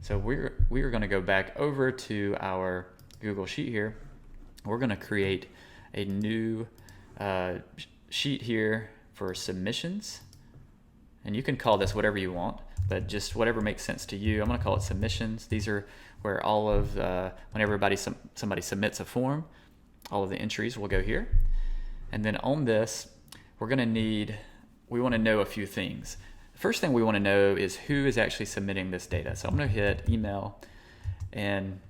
So we are going to go back over to our Google Sheet here. We're going to create a new sheet here for submissions. And you can call this whatever you want, but just whatever makes sense to you. I'm going to call it submissions. These are where all of, when somebody submits a form, all of the entries will go here. And then on this, we want to know a few things. The first thing we want to know is who is actually submitting this data. So I'm going to hit email, and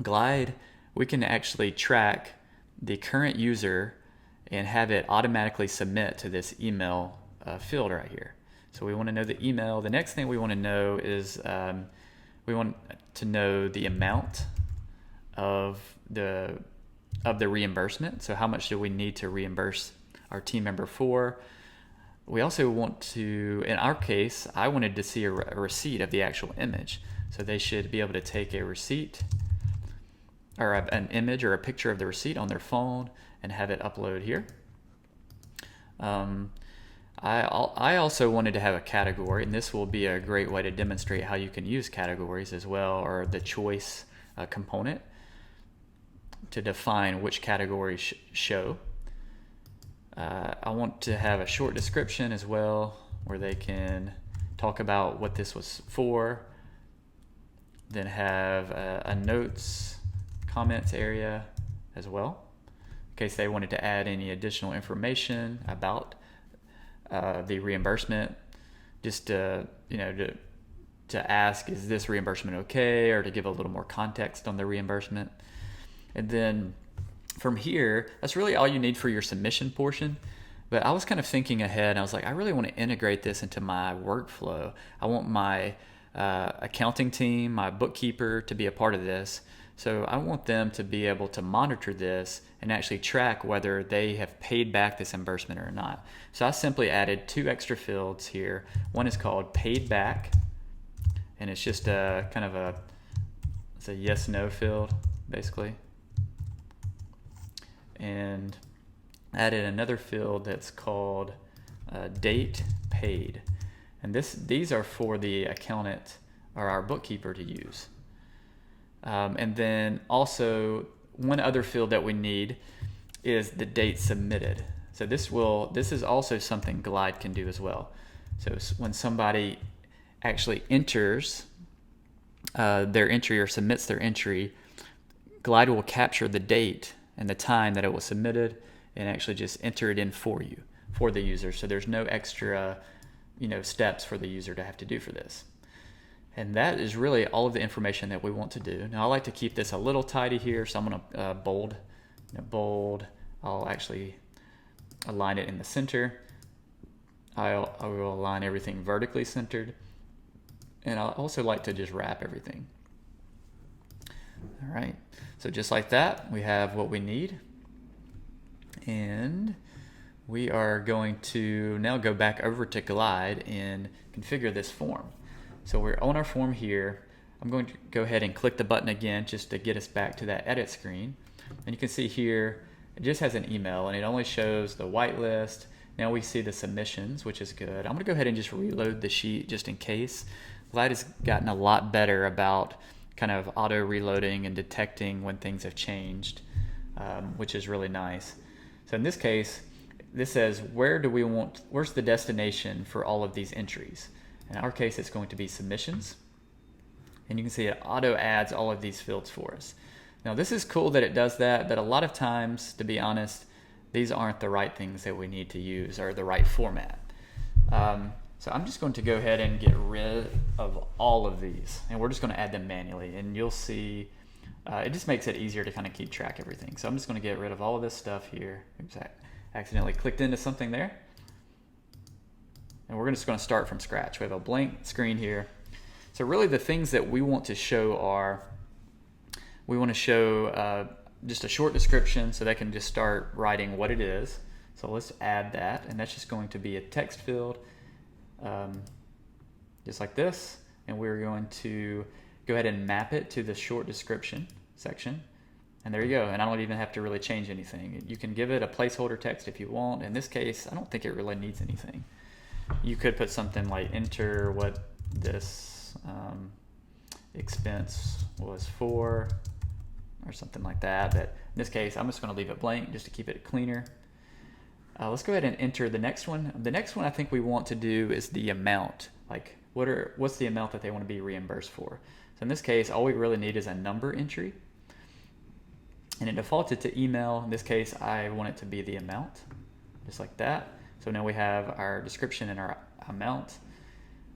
Glide, we can actually track the current user and have it automatically submit to this email field right here. So we want to know the email. The next thing we want to know is we want to know the amount of the reimbursement. So how much do we need to reimburse our team member for? We also want to, in our case, I wanted to see a receipt of the actual image. So they should be able to take a receipt or an image or a picture of the receipt on their phone and have it upload here. I also wanted to have a category, and this will be a great way to demonstrate how you can use categories as well, or the choice component to define which categories show. I want to have a short description as well, where they can talk about what this was for. Then have a notes, comments area as well, in case they wanted to add any additional information about the reimbursement, just to ask, is this reimbursement okay, or to give a little more context on the reimbursement. And then from here, that's really all you need for your submission portion. But I was kind of thinking ahead, and I was like, I really want to integrate this into my workflow. I want my accounting team, my bookkeeper, to be a part of this. So I want them to be able to monitor this and actually track whether they have paid back this reimbursement or not. So I simply added 2 extra fields here. One is called paid back, and it's just it's a yes/no field, basically. And added another field that's called date paid. And these are for the accountant or our bookkeeper to use. And then also one other field that we need is the date submitted. So this is also something Glide can do as well. So when somebody actually enters their entry or submits their entry, Glide will capture the date and the time that it was submitted and actually just enter it in for you, for the user. So there's no extra steps for the user to have to do for this. And that is really all of the information that we want to do. Now I like to keep this a little tidy here, so I'm going to bold. I'll actually align it in the center. I will align everything vertically centered. And I also like to just wrap everything. All right, so just like that, we have what we need. And we are going to now go back over to Glide and configure this form. So we're on our form here. I'm going to go ahead and click the button again just to get us back to that edit screen. And you can see here, it just has an email and it only shows the whitelist. Now we see the submissions, which is good. I'm gonna go ahead and just reload the sheet just in case. Glide has gotten a lot better about kind of auto reloading and detecting when things have changed, which is really nice. So in this case, this says, where's the destination for all of these entries? In our case, it's going to be submissions. And you can see it auto adds all of these fields for us. Now this is cool that it does that, but a lot of times, to be honest, these aren't the right things that we need to use or the right format. So I'm just going to go ahead and get rid of all of these, and we're just going to add them manually, and you'll see it just makes it easier to kind of keep track of everything. So I'm just going to get rid of all of this stuff here. Oops, I accidentally clicked into something there. And we're just going to start from scratch. We have a blank screen here. So really the things that we want to show are, we want to show just a short description so they can just start writing what it is. So let's add that, and that's just going to be a text field, just like this. And we're going to go ahead and map it to the short description section. And there you go. And I don't even have to really change anything. You can give it a placeholder text if you want. In this case, I don't think it really needs anything. You could put something like enter what this expense was for, or something like that. But in this case, I'm just going to leave it blank just to keep it cleaner. Let's go ahead and enter the next one. The next one I think we want to do is the amount. Like, what's the amount that they want to be reimbursed for? So in this case, all we really need is a number entry. And it defaulted to email. In this case, I want it to be the amount, just like that. So now we have our description and our amount.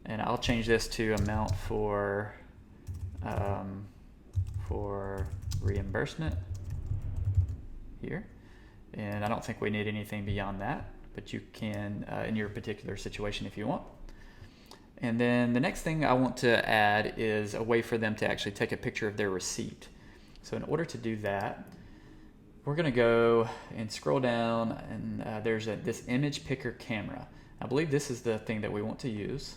And I'll change this to amount for reimbursement here. And I don't think we need anything beyond that, but you can in your particular situation if you want. And then the next thing I want to add is a way for them to actually take a picture of their receipt. So in order to do that, we're going to go and scroll down, and there's this image picker camera. I believe this is the thing that we want to use.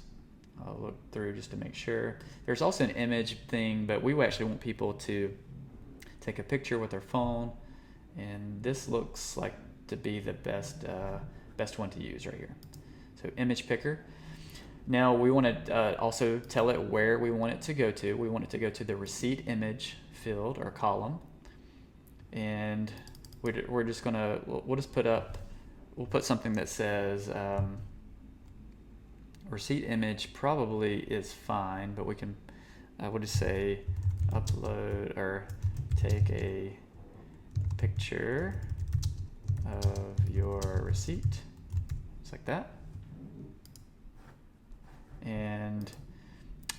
I'll look through just to make sure. There's also an image thing, but we actually want people to take a picture with their phone, and this looks like to be the best one to use right here. So image picker. Now we want to also tell it where we want it to go to. We want it to go to the receipt image field or column, and we're just gonna we'll put something that says receipt image probably is fine, but we can we'll just say upload or take a picture of your receipt, just like that. And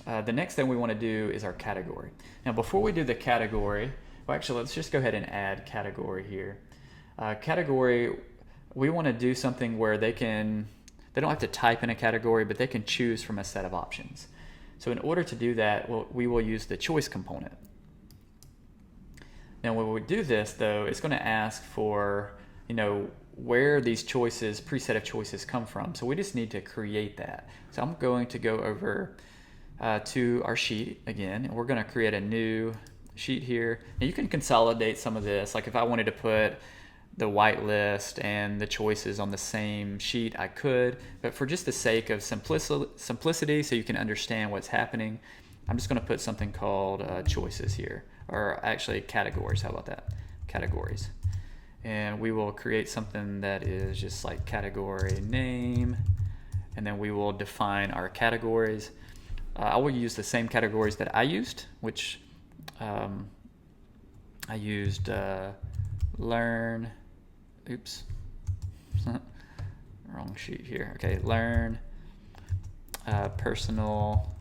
the next thing we want to do is our category. Now before we do the category, well actually let's just go ahead and add category here. Category, we want to do something where they don't have to type in a category, but they can choose from a set of options. So in order to do that, we will use the choice component. Now when we do this though, it's going to ask for, where these choices, preset of choices come from. So we just need to create that. So I'm going to go over to our sheet again, and we're going to create a new sheet here. Now you can consolidate some of this. Like if I wanted to put the whitelist and the choices on the same sheet, I could, but for just the sake of simplicity, so you can understand what's happening, I'm just going to put something called choices here, or actually categories. How about that? Categories. And we will create something that is just like category name, and then we will define our categories. I will use the same categories that I used, which I used learn, oops, wrong sheet here. Okay, learn, personal,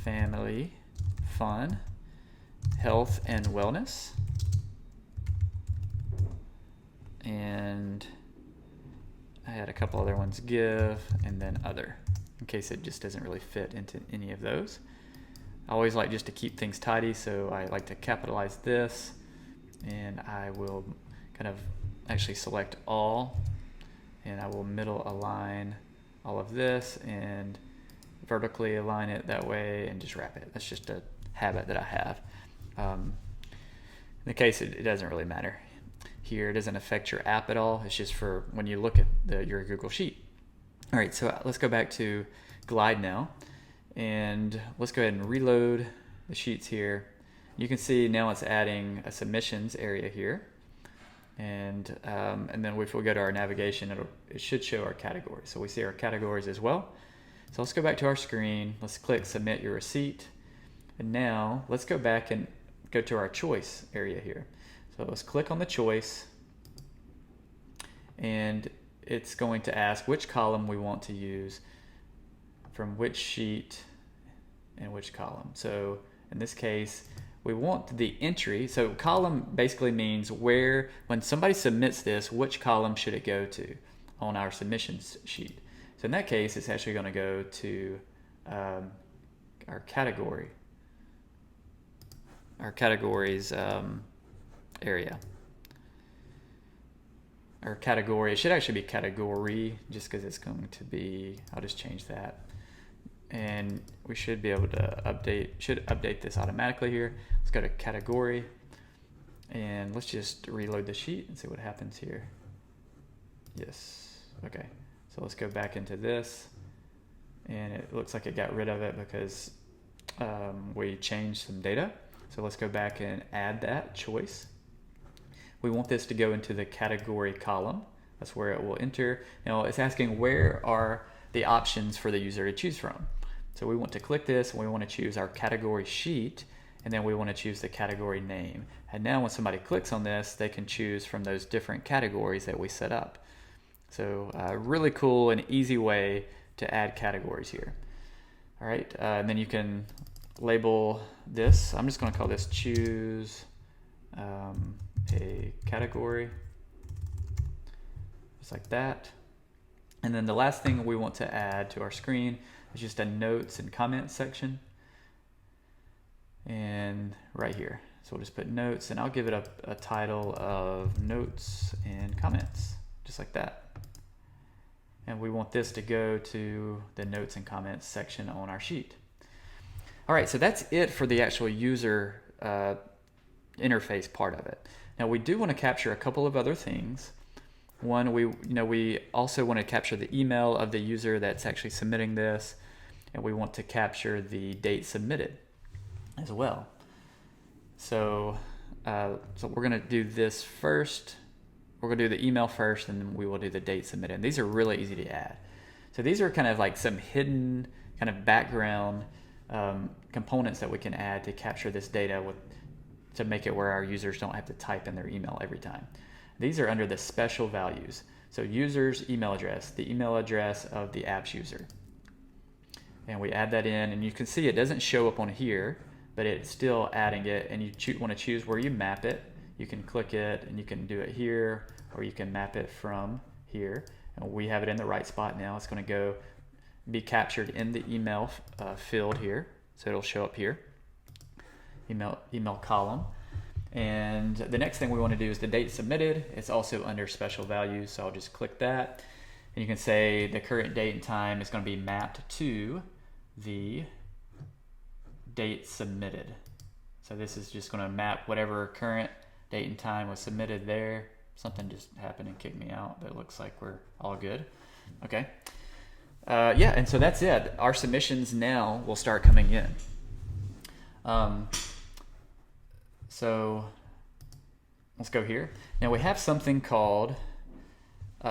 family, fun, health and wellness, and I had a couple other ones, give, and then other, in case it just doesn't really fit into any of those. I always like just to keep things tidy, so I like to capitalize this, and I will kind of actually select all, and I will middle align all of this and vertically align it that way and just wrap it. That's just a habit that I have. In the case, it doesn't really matter. Here, it doesn't affect your app at all. It's just for when you look at your Google Sheet. All right, so let's go back to Glide now, and let's go ahead and reload the sheets here. You can see now it's adding a submissions area here, and then if we go to our navigation, it should show our categories. So we see our categories as well. So let's go back to our screen. Let's click Submit Your Receipt, and now let's go back and go to our choice area here. So let's click on the choice, and it's going to ask which column we want to use from which sheet and which column. So in this case, we want the entry. So column basically means when somebody submits this, which column should it go to on our submissions sheet. So in that case, it's actually going to go to our categories area. Or category, it should actually be category, just because it's going to be, I'll just change that. And we should be able to update this automatically here. Let's go to category, and let's just reload the sheet and see what happens here. Yes, okay. So let's go back into this, and it looks like it got rid of it because we change some data. So let's go back and add that choice. We want this to go into the category column. That's where it will enter. Now it's asking where are the options for the user to choose from. So we want to click this and we want to choose our category sheet, and then we want to choose the category name. And now when somebody clicks on this, they can choose from those different categories that we set up. So really cool and easy way to add categories here. All right, and then you can label this. I'm just going to call this choose a category, just like that. And then the last thing we want to add to our screen is just a notes and comments section. And right here. So we'll just put notes, and I'll give it a title of notes and comments, just like that. And we want this to go to the notes and comments section on our sheet. All right, so that's it for the actual user interface part of it. Now we do want to capture a couple of other things. One, we also want to capture the email of the user that's actually submitting this, and we want to capture the date submitted as well. So, so we're going to do this first. We're going to do the email first, and then we will do the date submitted. And these are really easy to add. So these are kind of like some hidden kind of background components that we can add to capture this data to make it where our users don't have to type in their email every time. These are under the special values. So user's email address, the email address of the app's user. And we add that in, and you can see it doesn't show up on here, but it's still adding it, and you want to choose where you map it. You can click it, and you can do it here, or you can map it from here. And we have it in the right spot now. It's going to go be captured in the email field here. So it'll show up here, email column. And the next thing we want to do is the date submitted. It's also under special values, so I'll just click that. And you can say the current date and time is going to be mapped to the date submitted. So this is just going to map whatever current date and time was submitted there. Something just happened and kicked me out, but it looks like we're all good. Okay. Yeah, and so that's it. Our submissions now will start coming in. So let's go here. Now we have something called,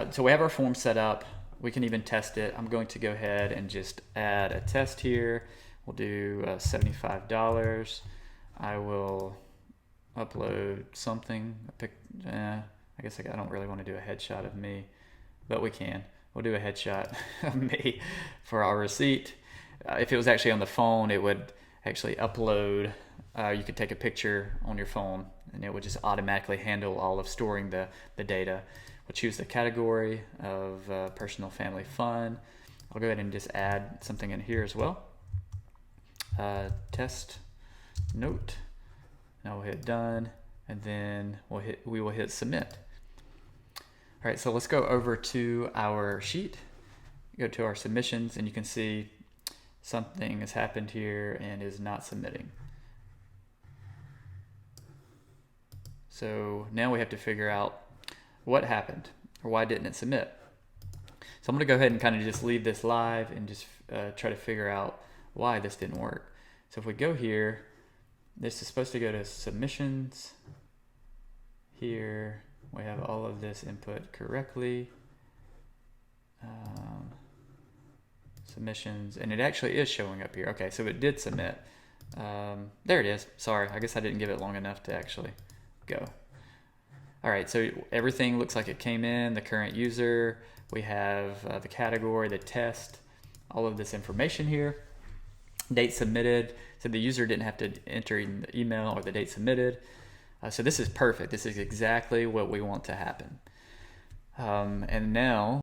so we have our form set up. We can even test it. I'm going to go ahead and just add a test here. We'll do $75. I will upload something. I guess I don't really want to do a headshot of me, but we can. We'll do a headshot of me for our receipt. If it was actually on the phone, it would actually upload. You could take a picture on your phone, and it would just automatically handle all of storing the data. We'll choose the category of personal family fun. I'll go ahead and just add something in here as well. Test note. Now we'll hit done, and then we will hit submit. All right, so let's go over to our sheet. Go to our submissions, and you can see something has happened here and is not submitting. So now we have to figure out what happened, or why didn't it submit. So I'm going to go ahead and kind of just leave this live and just try to figure out why this didn't work. So if we go here, this is supposed to go to submissions. Here we have all of this input correctly. Submissions, and it actually is showing up here. Okay, so it did submit. There it is. Sorry, I guess I didn't give it long enough to actually go. All right, so everything looks like it came in, the current user, we have the category, the test, all of this information here. Date submitted, so the user didn't have to enter the email or the date submitted. So this is perfect. This is exactly what we want to happen. And now